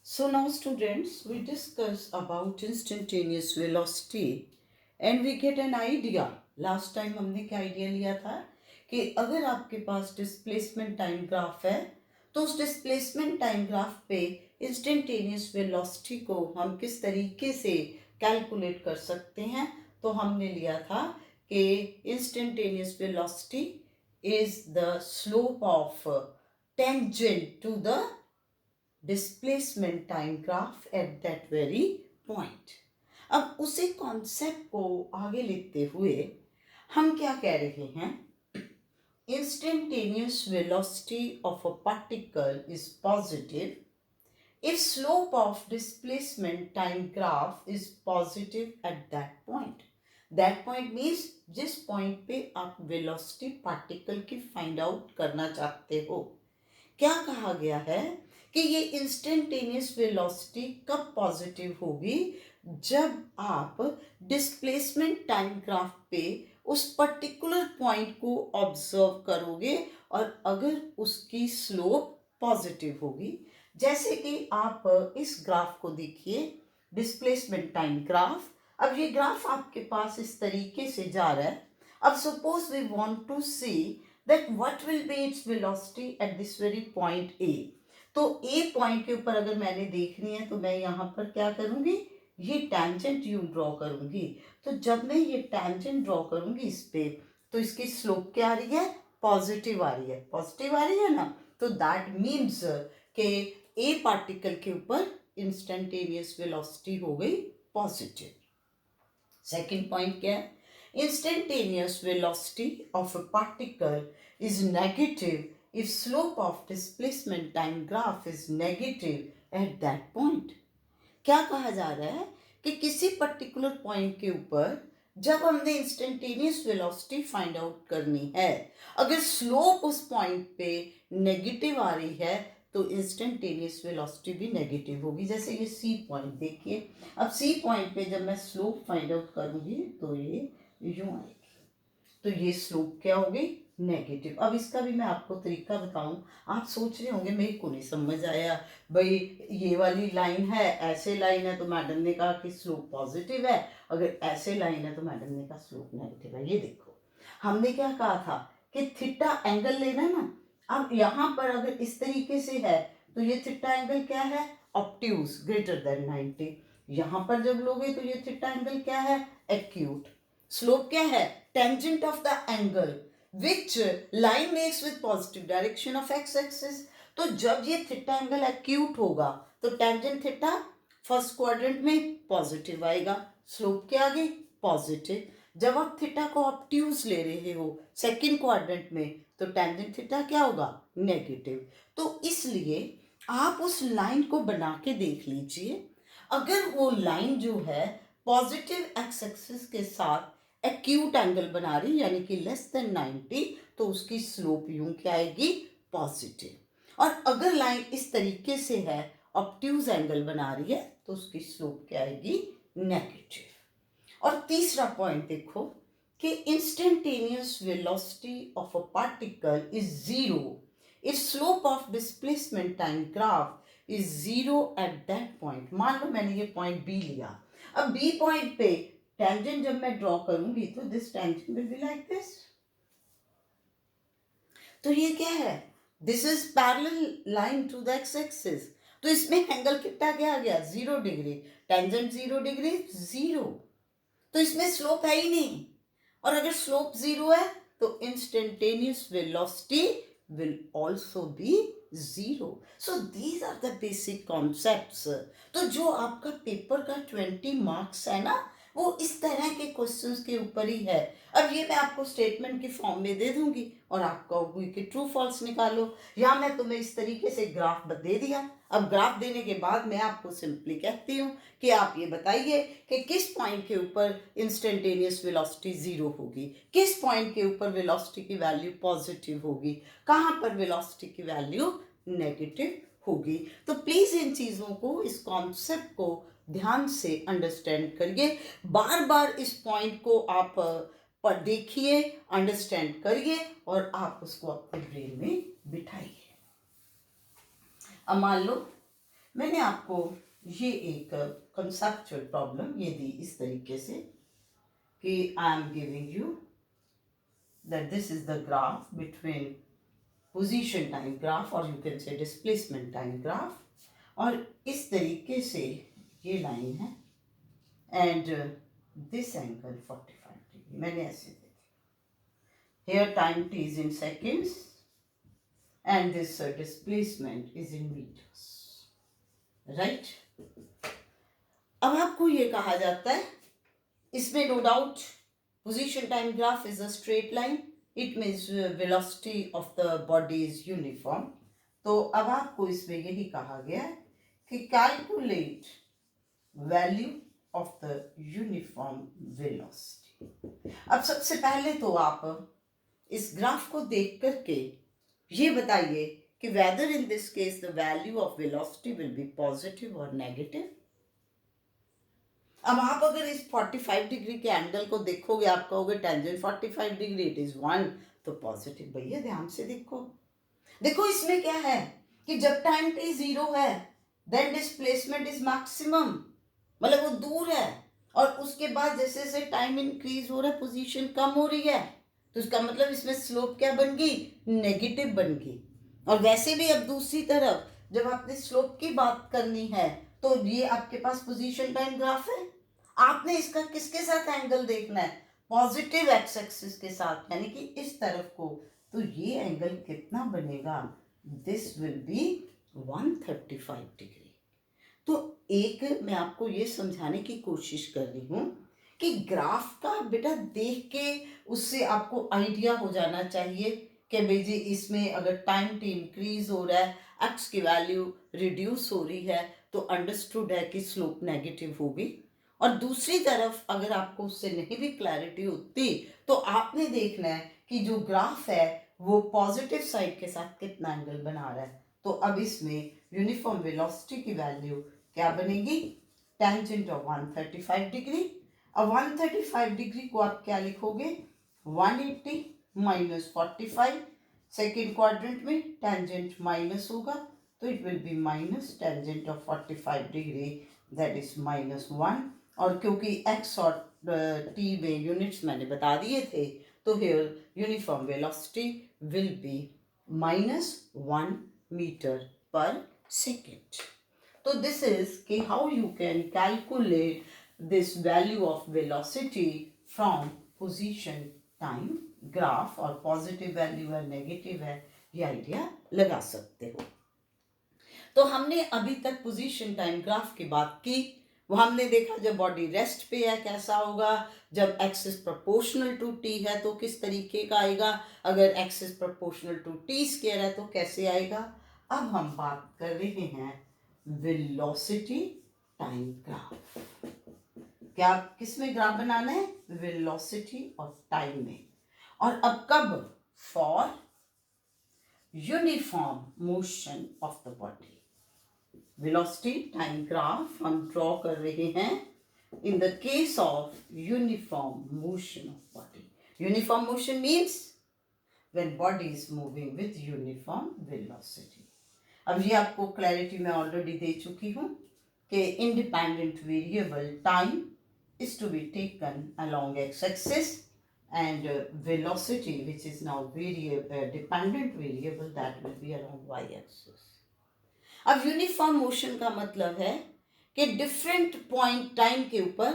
So now students, we discuss about instantaneous velocity and we get an idea. Last time हमने क्या idea लिया था कि अगर आपके पास डिस्प्लेसमेंट टाइम ग्राफ है तो उस डिस्प्लेसमेंट टाइम ग्राफ पे इंस्टेंटेनियस वेलोसिटी को हम किस तरीके से कैलकुलेट कर सकते हैं। तो हमने लिया था कि instantaneous velocity is the slope of tangent to the displacement time graph at that very point. अब उसी कॉन्सेप्ट को आगे लेते हुए हम क्या कह रहे हैं, instantaneous velocity of a particle is positive if slope of displacement time graph is positive at that point. That point means जिस पॉइंट पे आप वेलोसिटी पार्टिकल की फाइंड आउट करना चाहते हो। क्या कहा गया है कि ये इंस्टेंटेनियस वेलोसिटी कब पॉजिटिव होगी, जब आप डिस्प्लेसमेंट टाइम ग्राफ पे उस पर्टिकुलर पॉइंट को ऑब्जर्व करोगे और अगर उसकी स्लोप पॉजिटिव होगी। जैसे कि आप इस ग्राफ को देखिए, डिस्प्लेसमेंट टाइम ग्राफ। अब ये ग्राफ आपके पास इस तरीके से जा रहा है। अब suppose we want to see that what will be its velocity at this very point A। तो A पॉइंट के ऊपर अगर मैंने देखनी है तो मैं यहाँ पर क्या करूँगी, ये टेंजेंट यूं ड्रॉ करूँगी। तो जब मैं ये टेंजेंट ड्रॉ करूँगी इस पे, तो इसकी स्लोप क्या आ रही है, पॉजिटिव आ रही है। पॉजिटिव आ रही है ना, तो दैट मीन्स कि A पार्टिकल के ऊपर इंस्टेंटेनियस वेलोसिटी हो गई पॉजिटिव। सेकेंड पॉइंट क्या है, instantaneous velocity of a particle is negative if slope of displacement time graph is negative at that point। क्या कहा जा रहा है कि किसी पर्टिकुलर पॉइंट के ऊपर जब हमने इंस्टेंटेनियस वेलोसिटी फाइंड आउट करनी है, अगर स्लोप उस पॉइंट पे नेगेटिव आ रही है तो इंस्टेंटेनियस वेलोसिटी भी नेगेटिव होगी। जैसे ये सी पॉइंट देखिए, अब सी पॉइंट पे जब मैं स्लोप फाइंड आउट करूंगी तो ये यूं आएगी, तो ये स्लोप क्या हो गई, नेगेटिव। अब इसका भी मैं आपको तरीका बताऊं। आप सोच रहे होंगे मेरे को नहीं समझ आया भाई, ये वाली लाइन है, ऐसे लाइन है तो मैडम ने कहा कि स्लोप पॉजिटिव है, अगर ऐसे लाइन है तो मैडम ने कहा स्लोप नेगेटिव है। ये देखो, हमने क्या कहा था कि थीटा एंगल लेना है ना। अब यहाँ पर अगर इस तरीके से है तो ये थीटा एंगल क्या है, ऑब्ट्यूज ग्रेटर देन 90। यहाँ पर जब लोगे तो ये थीटा एंगल क्या है, एक्यूट। स्लोप क्या है, tangent of the angle which line makes with positive direction of x axis. तो जब ये थीटा एंगल एक्यूट होगा तो टेंजेंट थीटा फर्स्ट क्वाड्रेंट में पॉजिटिव आएगा, स्लोप क्या आ गई, पॉजिटिव। जब आप थीटा को ऑब्ट्यूज ले रहे हो सेकंड क्वाड्रेंट में तो टेंजेंट थीटा क्या होगा, नेगेटिव। तो इसलिए आप उस लाइन को बना के देख लीजिए, अगर वो लाइन जो है पॉजिटिव एक्स एक्सिस के साथ एक्यूट एंगल बना रही यानी कि लेस देन 90, तो उसकी स्लोप यूं क्या आएगी, पॉजिटिव। और अगर लाइन इस तरीके से है, ऑब्ट्यूज एंगल बना रही है, तो उसकी स्लोप क्या आएगी, नेगेटिव। और तीसरा पॉइंट देखो कि instantaneous velocity of a particle is zero if slope of displacement time graph is zero at that point. मान लो मैंने ये पॉइंट बी लिया, अब बी पॉइंट पे टेंजेंट जब मैं ड्रॉ करूंगी तो this tangent will be like this. तो ये क्या है, this is parallel line to the x axis. तो इसमें एंगल कितना क्या आ गया, 0 डिग्री। Tangent 0 degree, 0। तो इसमें स्लोप है ही नहीं, और अगर स्लोप 0 है तो instantaneous velocity will also be zero। So these are the basic concepts। तो जो आपका पेपर का 20 मार्क्स है ना, वो इस तरह के क्वेश्चंस के ऊपर ही है। अब ये मैं आपको स्टेटमेंट की फॉर्म में दे दूंगी और आप कहोगे कि ट्रू फॉल्स निकालो, या मैं तुम्हें इस तरीके से ग्राफ दे दिया। अब ग्राफ देने के बाद मैं आपको सिंपली कहती हूँ कि आप ये बताइए कि किस पॉइंट के ऊपर इंस्टेंटेनियस वेलोसिटी 0 होगी, किस पॉइंट के ऊपर वेलोसिटी की वैल्यू पॉजिटिव होगी, कहाँ पर वेलोसिटी की वैल्यू नेगेटिव होगी। तो प्लीज इन चीजों को, इस कॉन्सेप्ट को ध्यान से अंडरस्टैंड करिए। बार बार इस पॉइंट को आप पर देखिए, अंडरस्टैंड करिए और आप उसको अपने ब्रेन में बिठाइए। अब मान लो मैंने आपको ये एक कंसेप्चुअल प्रॉब्लम ये दी इस तरीके से कि I am giving you that this is the graph between position time graph और you can say displacement time graph, और इस तरीके से ये लाइन है एंड दिस एंगल 45 डिग्री मैंने ऐसे दे दिया। Here time t is in seconds and this displacement is in meters, right? अब आपको ये कहा जाता है, इसमें no doubt position time graph is a straight line, it means velocity of the body is uniform. तो अब आपको इसमें यही कहा गया है कि calculate value of the uniform velocity. अब सबसे पहले तो आप इस ग्राफ को देख करके ये बताइए कि whether in this case the value of velocity will be positive और नेगेटिव। अब आप अगर इस 45 डिग्री के एंगल को देखोगे, आप कहोगे टेंजेंट 45 डिग्री इट इज 1, तो पॉजिटिव। भैया ध्यान से देखो, देखो इसमें क्या है कि जब टाइम t 0 है देन डिस्प्लेसमेंट इज मैक्सिमम, मतलब वो दूर है, और उसके बाद जैसे जैसे टाइम इंक्रीज हो रहा है पोजीशन कम हो रही है, तो इसका मतलब इसमें स्लोप क्या बन गई, नेगेटिव बन गई। और वैसे भी अब दूसरी तरफ जब आपने स्लोप की बात करनी है तो ये आपके पास पोजीशन टाइम ग्राफ है, आपने इसका किसके साथ एंगल देखना है, पॉजिटिव एक्स एक्सिस के साथ, यानी कि इस तरफ को। तो ये एंगल कितना बनेगा, दिस विल बी 135 डिग्री। तो एक मैं आपको ये समझाने की कोशिश कर रही हूँ कि ग्राफ का बेटा देख के उससे आपको आइडिया हो जाना चाहिए कि भाई जी इसमें अगर टाइम टी इंक्रीज हो रहा है, एक्स की वैल्यू रिड्यूस हो रही है, तो अंडरस्टूड है कि स्लोप नेगेटिव होगी। और दूसरी तरफ अगर आपको उससे नहीं भी क्लैरिटी होती तो आपने देखना है कि जो ग्राफ है वो पॉजिटिव साइड के साथ कितना एंगल बना रहा है। तो अब इसमें यूनिफॉर्म वेलोसिटी की वैल्यू क्या बनेगी, टेंजेंट ऑफ 135 डिग्री। अब 135 डिग्री को आप क्या लिखोगे, 180 माइनस 45, सेकेंड क्वाड्रेंट में टेंजेंट माइनस होगा तो it will be minus tangent of 45 degree, that is -1। और क्योंकि x और t में यूनिट्स मैंने बता दिए थे, तो here uniform velocity will be -1 meter पर सेकेंड। तो दिस इज कि how you can calculate this value of velocity from position time graph, और पॉजिटिव वैल्यू है नेगेटिव है ये आइडिया लगा सकते हो। तो हमने अभी तक पोजीशन टाइम ग्राफ की बात की, वो हमने देखा जब बॉडी रेस्ट पे है कैसा होगा, जब एक्सिस प्रोपोर्शनल टू टी है तो किस तरीके का आएगा, अगर axis proportional to t square है तो कैसे आएगा। अब हम बात कर रहे हैं वेलोसिटी टाइम ग्राफ। क्या किस में ग्राफ बनाना है, वेलोसिटी ऑफ टाइम में। और अब कब, for uniform motion of the body. Velocity time graph हम ड्रॉ कर रहे हैं in the case of uniform motion of body. Uniform motion means when body is moving with uniform velocity. अब ये आपको क्लैरिटी मैं ऑलरेडी दे चुकी हूँ कि independent variable time is to be taken along x-axis and velocity which is now dependent variable that will be along y-axis. अब uniform motion का मतलब है कि डिफरेंट पॉइंट टाइम के ऊपर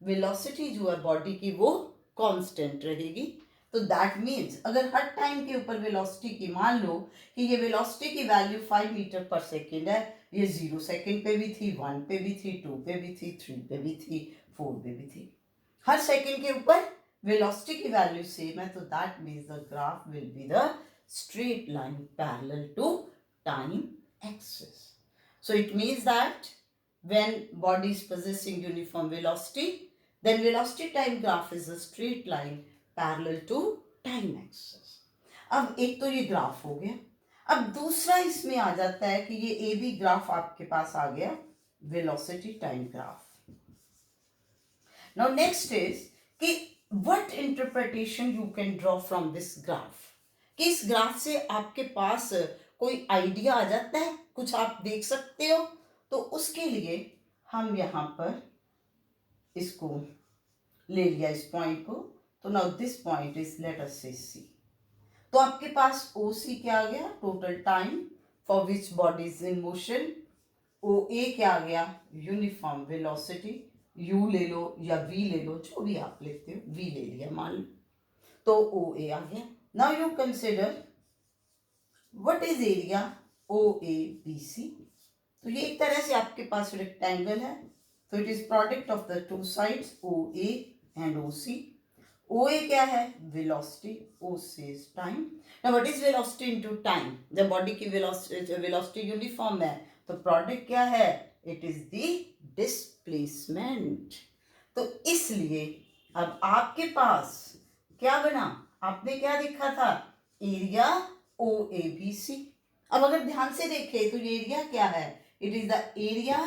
वेलोसिटी जो है बॉडी की वो कांस्टेंट रहेगी। तो दैट मीन्स अगर हर टाइम के ऊपर वेलोसिटी की मान लो कि ये वेलोसिटी की वैल्यू 5 मीटर पर सेकेंड है, ये 0 सेकेंड पे भी थी, 1 पे भी थी, 2 पे भी थी, 3 पे भी थी, 4 पे भी थी, हर सेकेंड के ऊपर वेलोसिटी की वैल्यू सेम है, तो that means the graph will be the straight line parallel to time axis. So it means that when body is possessing uniform velocity, then velocity time graph is a straight line parallel to time axis. अब एक तो ये graph हो गया। अब दूसरा इसमें आ जाता है कि ये ए बी ग्राफ आपके पास आ गया, velocity time graph. Now next is कि what interpretation you can draw from this graph, कि इस ग्राफ से आपके पास कोई आइडिया आ जाता है, कुछ आप देख सकते हो। तो उसके लिए हम यहाँ पर इसको ले लिया इस पॉइंट को, तो now this point is let us से सी। तो आपके पास ओ सी क्या आ गया, total time for which body is in motion. O A क्या आ गया, यूनिफॉर्म वेलोसिटी, यू ले लो या वी ले लो, जो भी आप लेते हो, वी ले लिया मान लो, तो ओ ए आ गया। Now you consider what is area O A B C. तो ये एक तरह से आपके पास रेक्टेंगल है, तो it is product of the two sides O A and O C. O A क्या है, velocity, O C is time. Now what is velocity into time, जब बॉडी की वेलोसिटी यूनिफॉर्म है तो प्रोडक्ट क्या है, इट इज द डिस्प्लेसमेंट। तो इसलिए अब आपके पास क्या बना, आपने क्या देखा था, एरिया ओ ए बी सी। अब अगर ध्यान से देखें तो ये एरिया क्या है, it is the area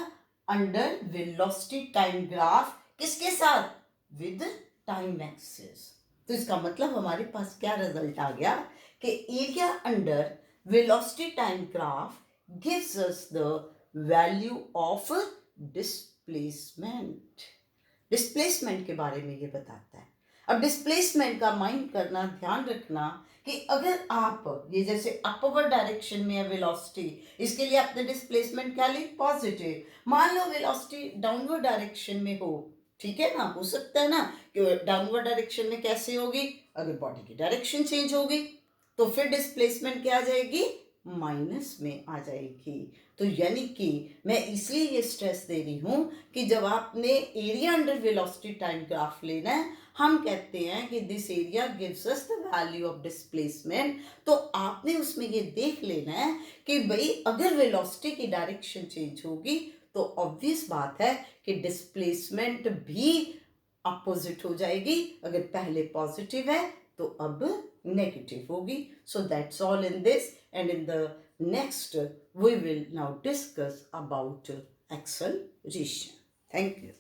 under velocity time graph, किसके साथ, विद टाइम एक्सिस। तो इसका मतलब हमारे पास क्या रिजल्ट आ गया कि area under velocity time graph gives us the value of displacement. Displacement के बारे में ये बताता है। अब डिस्प्लेसमेंट का माइंड करना, ध्यान रखना कि अगर आप ये जैसे अपवर्ड डायरेक्शन में है वेलोसिटी, इसके लिए आपने डिस्प्लेसमेंट क्या ली, पॉजिटिव। मान लो वेलोसिटी डाउनवर्ड डायरेक्शन में हो, ठीक है ना, हो सकता है ना कि डाउनवर्ड डायरेक्शन में कैसे होगी, अगर बॉडी की डायरेक्शन चेंज होगी तो फिर डिस्प्लेसमेंट क्या आ जाएगी, माइनस में आ जाएगी। तो यानी कि मैं इसलिए ये स्ट्रेस दे रही हूं कि जब आपने area under velocity time graph लेना है, हम कहते हैं कि this area gives us the value of displacement. तो आपने उसमें ये देख लेना है कि भाई अगर वेलोसिटी की डायरेक्शन चेंज होगी तो ऑब्वियस बात है कि डिस्प्लेसमेंट भी अपोजिट हो जाएगी, अगर पहले पॉजिटिव है तो अब नेगेटिव होगी। So that's all in this, and in the next we will now discuss about acceleration. Thank you.